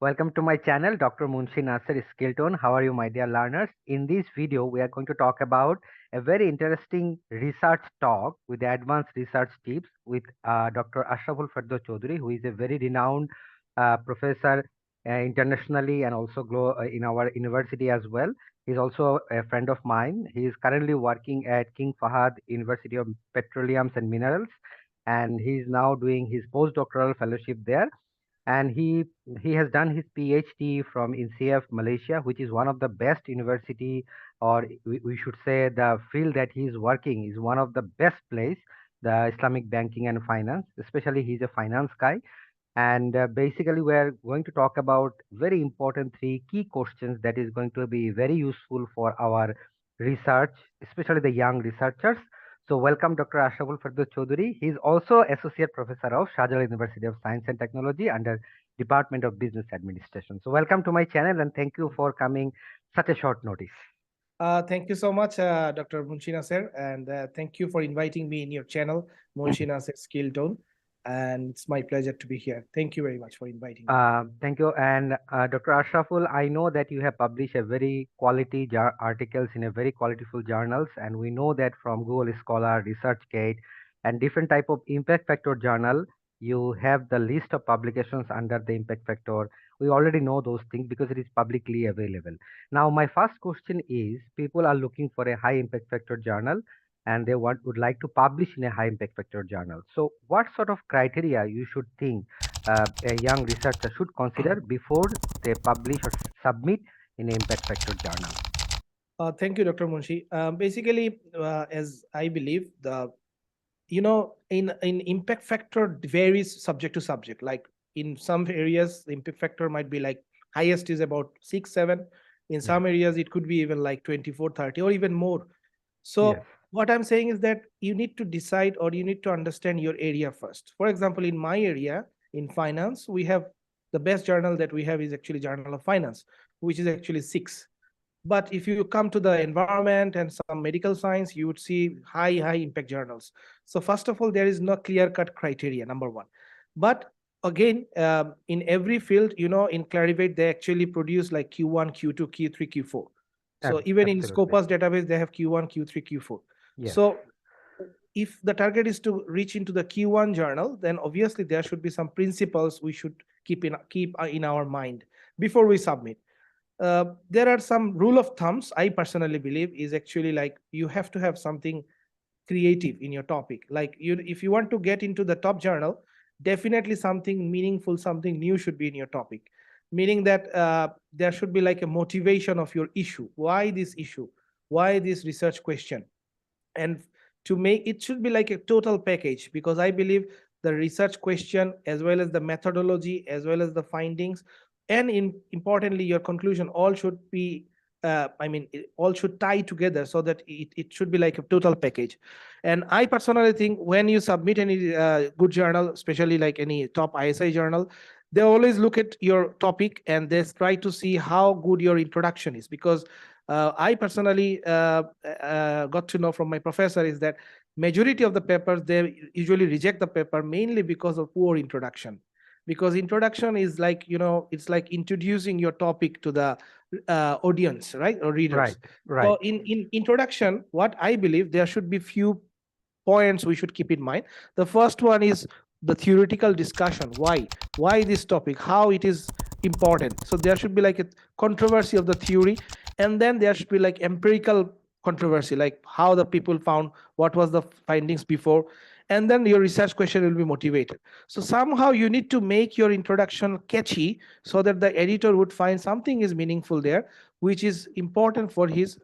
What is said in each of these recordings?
Welcome to my channel, Dr. Munshi.naser Skilltone. How are you, my dear learners? In this video, we are going to talk about a very interesting research talk with advanced research tips with Dr. Ashraful Fardo Chaudhary, who is a very renowned professor internationally and also in our university as well. He's also a friend of mine. He is currently working at King Fahad University of Petroleums and Minerals, and he is now doing his postdoctoral fellowship there, and he has done his PhD from INCF Malaysia, which is one of the best university, or we should say the field that he is working is one of the best place, the Islamic banking and finance. Especially, he's a finance guy, and basically we're going to talk about very important three key questions that is going to be very useful for our research, especially the young researchers. So welcome Dr. Ashraful Fardo Chaudhary. He is also associate professor of Shahjalan University of Science and Technology under Department of Business Administration. So welcome to my channel and thank you for coming such a short notice. Thank you so much, Dr. munshi.naser, and thank you for inviting me in your channel, munshi.naser Skill Tone. And it's my pleasure to be here. Thank you very much for inviting me. Thank you. And Dr. Ashraful, I know that you have published a very quality articles in a very qualityful journals, and we know that from Google Scholar, ResearchGate, and different type of impact factor journal, you have the list of publications under the impact factor. We already know those things because it is publicly available. Now, my first question is: people are looking for a high impact factor journal, and they would like to publish in a high impact factor journal. So, what sort of criteria you should think a young researcher should consider before they publish or submit in an impact factor journal? Thank you, Dr. Munshi. Basically, as I believe, in impact factor varies subject to subject. Like in some areas, the impact factor might be like highest is about 6, 7. In some areas, it could be even like 24, 30, or even more. So Yes. what I'm saying is that you need to decide, or you need to understand your area first. For example, in my area, in finance, we have the best journal that we have is actually Journal of Finance, which is actually 6. But if you come to the environment and some medical science, you would see high impact journals. So first of all, there is no clear cut criteria, number one. But again, in every field, in Clarivate, they actually produce like Q1, Q2, Q3, Q4. So even in Absolutely. Scopus database, they have Q1, Q3, Q4. Yes. So if the target is to reach into the Q1 journal, then obviously there should be some principles we should keep in our mind before we submit. There are some rule of thumbs I personally believe is actually like you have to have something creative in your topic. Like if you want to get into the top journal, definitely something meaningful, something new should be in your topic. Meaning that there should be like a motivation of your issue. Why this issue? Why this research question? And to make it should be like a total package, because I believe the research question as well as the methodology as well as the findings and importantly your conclusion all should be all should tie together so that it should be like a total package. And I personally think when you submit any good journal, especially like any top ISI journal, they always look at your topic and they try to see how good your introduction is. Because I personally got to know from my professor is that majority of the papers, they usually reject the paper mainly because of poor introduction. Because introduction is like, it's like introducing your topic to the audience, right, or readers. Right. So in introduction, what I believe, there should be few points we should keep in mind. The first one is the theoretical discussion. Why this topic, how it is important. So there should be like a controversy of the theory, and then there should be like empirical controversy, like how the people found, what was the findings before, and then your research question will be motivated. So somehow you need to make your introduction catchy so that the editor would find something is meaningful there, which is important for his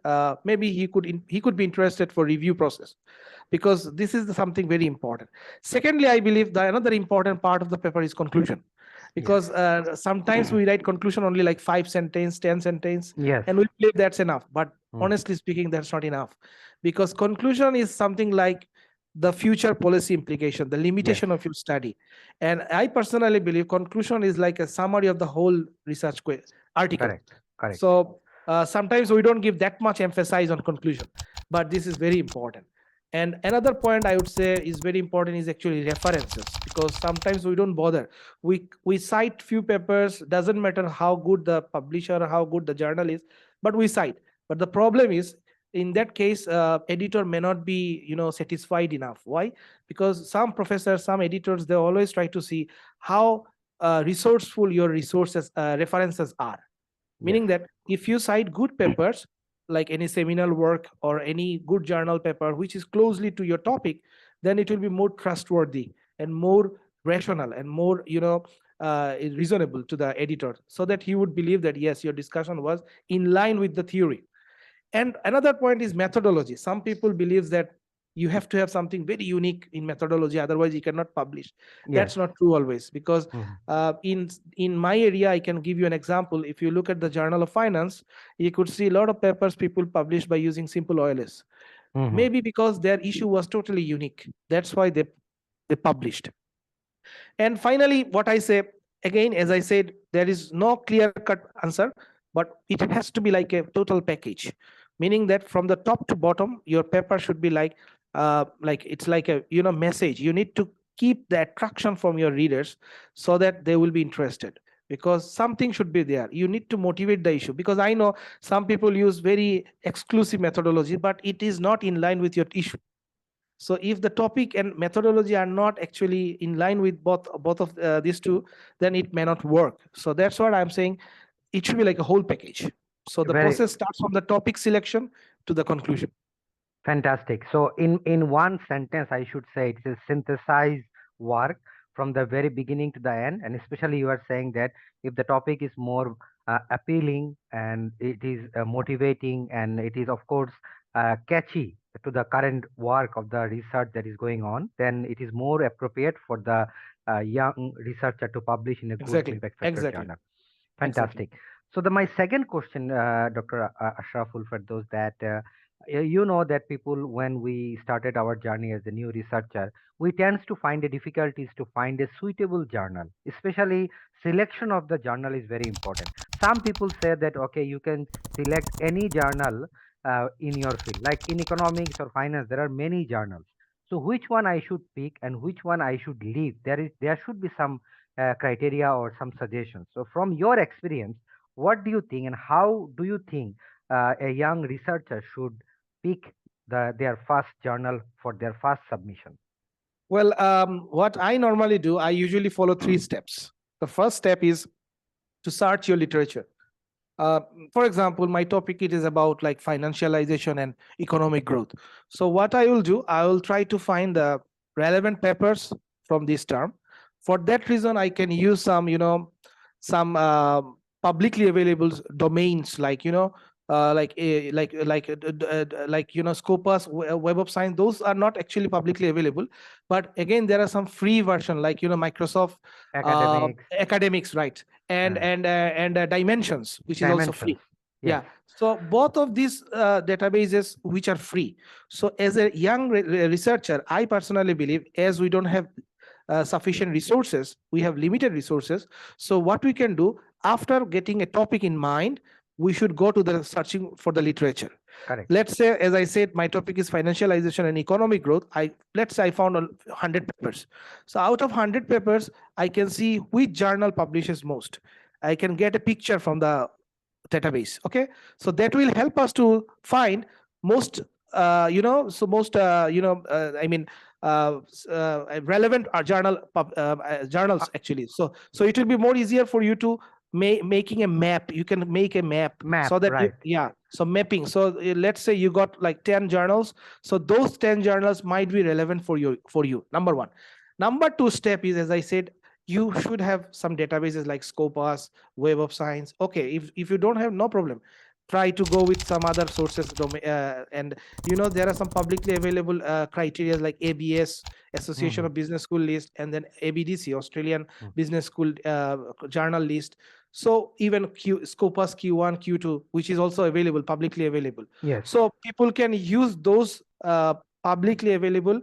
maybe he could be interested for review process, because this is something very important. Secondly, I believe the another important part of the paper is conclusion, because sometimes we write conclusion only like 5 sentence, 10 sentence, Yes. and we believe that's enough. But honestly speaking, that's not enough, because conclusion is something like the future policy implication, the limitation of your study. And I personally believe conclusion is like a summary of the whole research article. Correct. So sometimes we don't give that much emphasis on conclusion, but this is very important. And another point I would say is very important is actually references, because sometimes we don't bother. We cite few papers, doesn't matter how good the publisher, how good the journal is, but we cite. But the problem is, in that case, editor may not be satisfied enough. Why? Because some professors, some editors, they always try to see how resourceful your resources references are. Yes. Meaning that if you cite good papers, like any seminal work or any good journal paper which is closely to your topic, then it will be more trustworthy and more rational and more reasonable to the editor, so that he would believe that yes, your discussion was in line with the theory. And another point is methodology. Some people believe that you have to have something very unique in methodology, otherwise you cannot publish. Yes. That's not true always, because Mhm. in my area, I can give you an example. If you look at the Journal of Finance, you could see a lot of papers people published by using simple OLS. Mhm. Maybe because their issue was totally unique. That's why they published. And finally, what I say, again, as I said, there is no clear cut answer, but it has to be like a total package, meaning that from the top to bottom, your paper should be like it's like a message. You need to keep the attraction from your readers so that they will be interested, because something should be there. You need to motivate the issue, because I know some people use very exclusive methodology, but it is not in line with your issue. So if the topic and methodology are not actually in line with both of these two, then it may not work. So that's what I'm saying. It should be like a whole package. So the Very process starts from the topic selection to the conclusion. fantastic. So, in one sentence, I should say it's a synthesized work from the very beginning to the end. And especially, you are saying that if the topic is more appealing and it is motivating and it is, of course, catchy to the current work of the research that is going on, then it is more appropriate for the young researcher to publish in a good Exactly. impact factor Exactly. journal. Exactly. Fantastic. So my second question, Dr. Ashraful, for those that you know that people, when we started our journey as a new researcher, we tends to find the difficulties to find a suitable journal. Especially selection of the journal is very important. Some people say that okay, you can select any journal in your field, like in economics or finance, there are many journals. So which one I should pick and which one I should leave? There should be some criteria or some suggestions. So, from your experience, what do you think, and how do you think a young researcher should pick their first journal for their first submission? Well, what I normally do, I usually follow three steps. The first step is to search your literature. Uh, for example, my topic it is about like financialization and economic growth. So what I will do, I will try to find the relevant papers from this term. For that reason, I can use some publicly available domains, like Scopus, Web of Science. Those are not actually publicly available, but again, there are some free version, like Microsoft Academics, academics, right? And uh, Dimensions, which is also dimensions. free. Yes, Yeah. So both of these databases which are free. So as a young researcher, I personally believe, as we don't have sufficient resources, we have limited resources. So what we can do, after getting a topic in mind, we should go to the searching for the literature. correct. Let's say, as I said, my topic is financialization and economic growth. Let's say I found 100 papers. So out of 100 papers, I can see which journal publishes most. I can get a picture from the database. Okay, so that will help us to find most most I mean relevant journals actually. So it will be more easier for you to making a map. You can make a map so Map, that right. yeah, so mapping. So let's say you got like 10 journals, so those 10 journals might be relevant for you, number one. Number two step is, as I said, you should have some databases like Scopus, Web of Science. Okay, if you don't have, no problem, try to go with some other sources and there are some publicly available criteria like ABS, Association Mhm. of Business School list, and then ABDC, Australian Mm. Business School journal list. So even Scopus Q1, Q2, which is also available, publicly available. Yes, So people can use those publicly available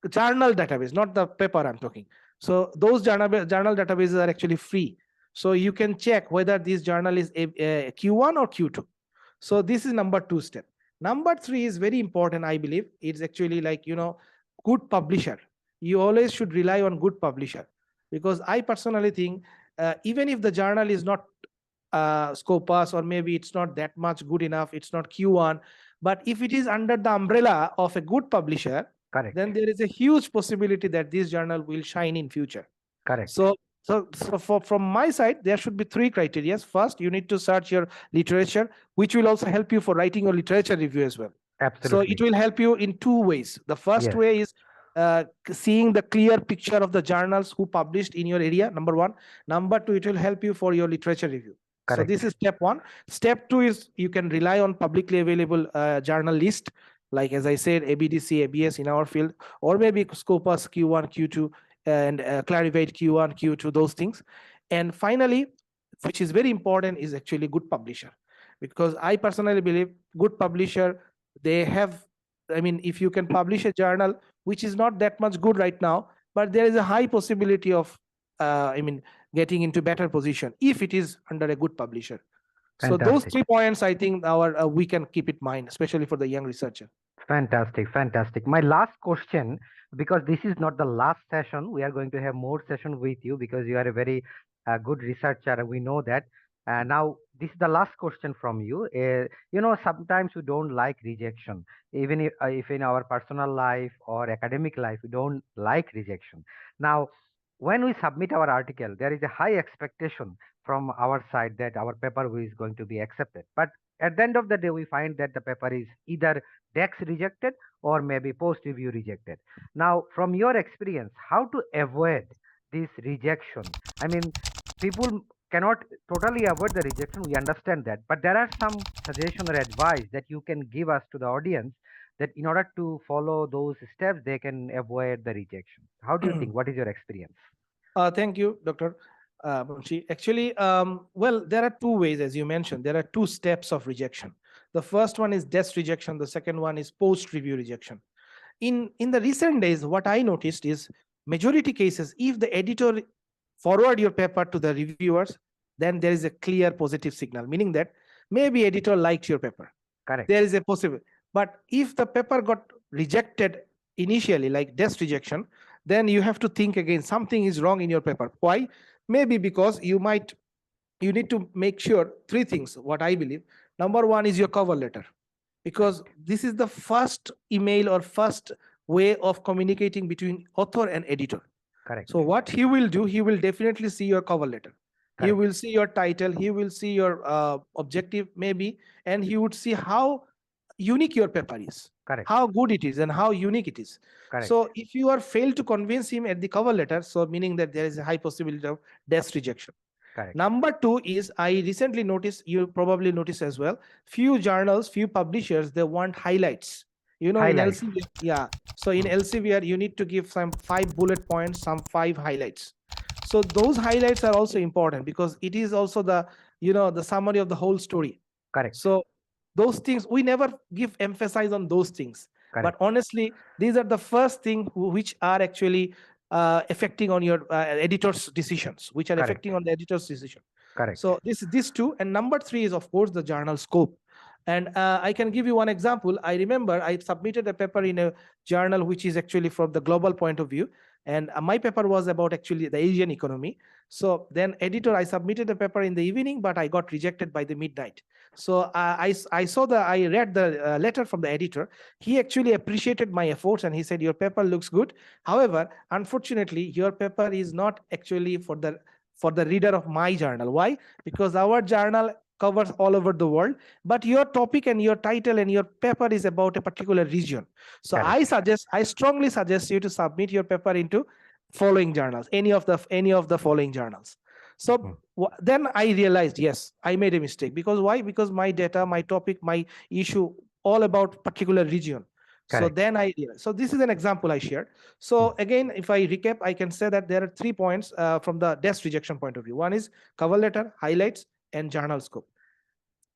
journal database, not the paper I'm talking. So those journal databases are actually free. So you can check whether this journal is a Q1 or Q2. So this is number two step. Number three is very important, I believe. It's actually like, good publisher. You always should rely on good publisher, because I personally think, even if the journal is not Scopus, or maybe it's not that much good enough, it's not Q1, but if it is under the umbrella of a good publisher, Correct. then there is a huge possibility that this journal will shine in future. Correct. So from my side, there should be three criteria. First, you need to search your literature, which will also help you for writing your literature review as well. So it Absolutely. will help you in two ways. The first Yes. way is seeing the clear picture of the journals who published in your area, number one. Number two, it will help you for your literature review. So Correct. this is step one. Step two is you can rely on publicly available journal list, like as I said, ABDC, ABS in our field, or maybe Scopus Q1, Q2, and Clarivate Q1, Q2, those things. And finally, which is very important, is actually good publisher, because I personally believe good publisher, they have, I mean, if you can publish a journal which is not that much good right now, but there is a high possibility of, I mean, getting into better position if it is under a good publisher. So those Fantastic. 3 points, I think, our we can keep it in mind, especially for the young researcher. Fantastic, fantastic. My last question, because this is not the last session, we are going to have more session with you because you are a very good researcher, and we know that. Now, this is the last question from you. Sometimes we don't like rejection, even if in our personal life or academic life, we don't like rejection. Now, when we submit our article, there is a high expectation from our side that our paper is going to be accepted. But at the end of the day, we find that the paper is either Dex rejected or maybe post review rejected. Now, from your experience, how to avoid this rejection? I mean, people cannot totally avoid the rejection. We understand that, but there are some suggestion or advice that you can give us to the audience that in order to follow those steps, they can avoid the rejection. How do you think? What is your experience? Thank you, Dr. Munshi. Actually, well, there are two ways, as you mentioned. There are two steps of rejection. The first one is desk rejection. The second one is post-review rejection. In the recent days, what I noticed is majority cases, if the editor forward your paper to the reviewers, then there is a clear positive signal, meaning that maybe editor liked your paper. Correct. There is a possible. But if the paper got rejected initially, like desk rejection, then you have to think again, something is wrong in your paper. Why? Maybe because you need to make sure three things, what I believe. Number one is your cover letter, because this is the first email or first way of communicating between author and editor. Correct. So what he will do, he will definitely see your cover letter. He Correct. will see your title, he will see your objective maybe, and he would see how unique your paper is, Correct. how good it is, and how unique it is. Correct. So if you are failed to convince him at the cover letter, so meaning that there is a high possibility of desk rejection. Correct. Number two is, I recently noticed, you probably noticed as well, few journals, few publishers, they want highlights. In Highlights. Elsevier, yeah. So in Elsevier, you need to give some 5 bullet points, some 5 highlights. So those highlights are also important, because it is also the the summary of the whole story. Correct. So those things we never give emphasize on those things. Correct. But honestly, these are the first thing which are actually affecting on your editor's decisions, which are Correct. affecting on the editor's decision. Correct. So this two, and number three is of course the journal scope. And I can give you one example. I remember I submitted a paper in a journal which is actually from the global point of view, and my paper was about actually the Asian economy. So then editor, I submitted a paper in the evening, but I got rejected by the midnight. So I read the letter from the editor. He actually appreciated my efforts, and he said, your paper looks good. However, unfortunately, your paper is not actually for the reader of my journal. Why? Because our journal covers all over the world, but your topic and your title and your paper is about a particular region. So Correct. I strongly suggest you to submit your paper into following journals, any of the following journals. So then I realized, yes, I made a mistake. Because why? Because my data, my topic, my issue, all about particular region. So Correct. then I realized. So this is an example I shared. So again, if I recap, I can say that there are 3 points from the desk rejection point of view. One is cover letter, highlights, and journal scope.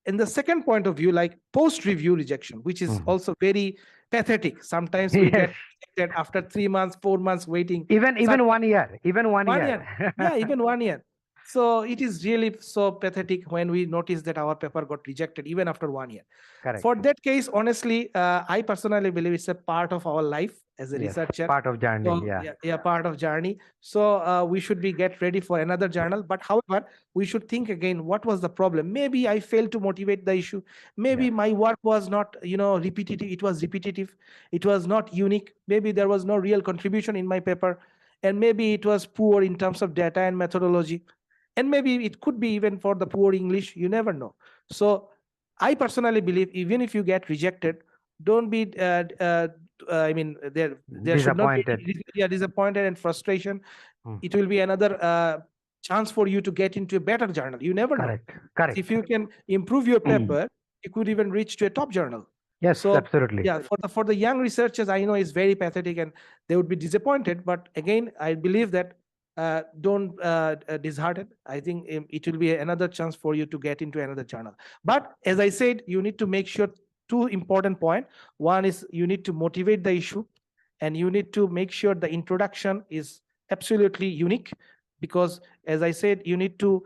In the second point of view, like post-review rejection, which is also very pathetic. Sometimes we Yes. get rejected after 3 months, 4 months waiting. Even 1 year. Even 1 1 year. year. Yeah, even 1 year. So it is really so pathetic when we notice that our paper got rejected even after 1 year. Correct. For that case, honestly, I personally believe it's a part of our life as a Yes. researcher. Part of journey. So Yeah. yeah, part of journey. So we should be get ready for another journal. But however, we should think again, what was the problem? Maybe I failed to motivate the issue. Maybe Yes. my work was not, repetitive. It was repetitive. It was not unique. Maybe there was no real contribution in my paper. And maybe it was poor in terms of data and methodology. And maybe it could be even for the poor English. You never know. So I personally believe even if you get rejected, don't be. I mean, there should not be Disappointed. yeah, disappointed and frustration. Hmm. It will be another chance for you to get into a better journal. You never know. Correct. Correct. If you can improve your paper, you could even reach to a top journal. Yes, So absolutely. yeah, for the young researchers, I know it's very pathetic and they would be disappointed. But again, I believe that don't dishearten. I think it will be another chance for you to get into another journal. But as I said, you need to make sure two important points. One is you need to motivate the issue, and you need to make sure the introduction is absolutely unique, because as I said, you need to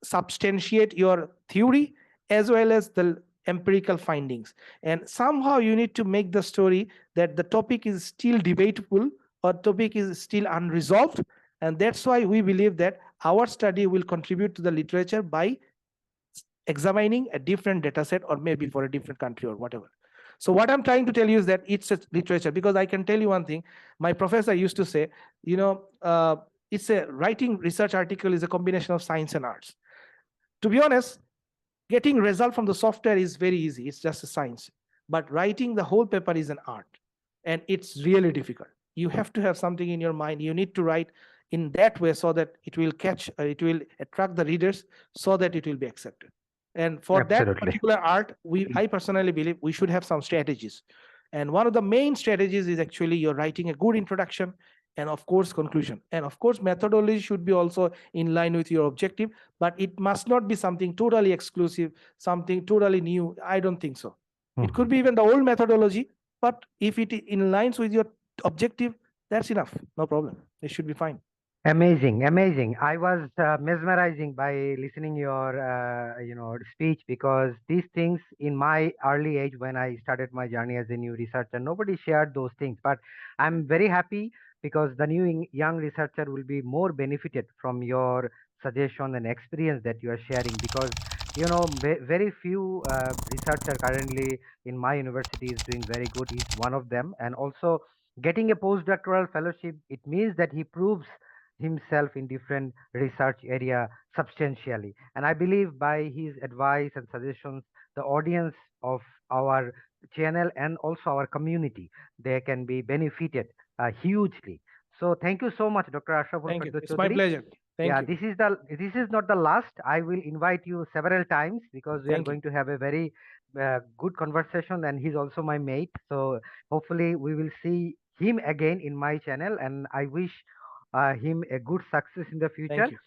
substantiate your theory as well as the empirical findings, and somehow you need to make the story that the topic is still debatable or topic is still unresolved. And that's why we believe that our study will contribute to the literature by examining a different data set, or maybe for a different country or whatever. So what I'm trying to tell you is that it's a literature, because I can tell you one thing. My professor used to say, it's a writing research article is a combination of science and arts. To be honest, getting result from the software is very easy. It's just a science. But writing the whole paper is an art, and it's really difficult. You have to have something in your mind. You need to write in that way so that it will catch, it will attract the readers, so that it will be accepted. And for that Absolutely. particular art, I personally believe we should have some strategies. And one of the main strategies is actually you're writing a good introduction, and of course conclusion, and of course methodology should be also in line with your objective, but it must not be something totally exclusive, something totally new. I don't think so. It could be even the old methodology, but if it in lines with your objective, that's enough. No problem. It should be fine. Amazing, amazing. I was mesmerizing by listening your speech, because these things in my early age when I started my journey as a new researcher, nobody shared those things. But I'm very happy because the new young researcher will be more benefited from your suggestion and experience that you are sharing, because very few researcher currently in my university is doing very good. He's one of them, and also getting a postdoctoral fellowship, it means that he proves himself in different research area substantially. And I believe by his advice and suggestions, the audience of our channel and also our community, they can be benefited hugely. So thank you so much, Dr. Ashraful Thank you. Firdaus It's my Chaudhary. pleasure. Thank Yeah, you. this is not the last. I will invite you several times, because we are Thank you. going to have a very good conversation, and he's also my mate. So hopefully we will see him again in my channel, and I wish him a good success in the future. Thank you.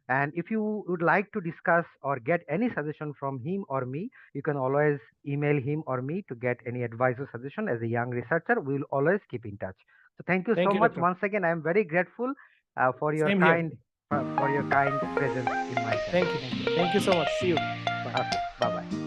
And if you would like to discuss or get any suggestion from him or me, you can always email him or me to get any advice or suggestion. As a young researcher, we will always keep in touch. So thank you so Thank you, much doctor. once again. I am very grateful for your Same here. for your kind presence in my channel. Thank you. Thank you so much. See you. Okay, bye bye.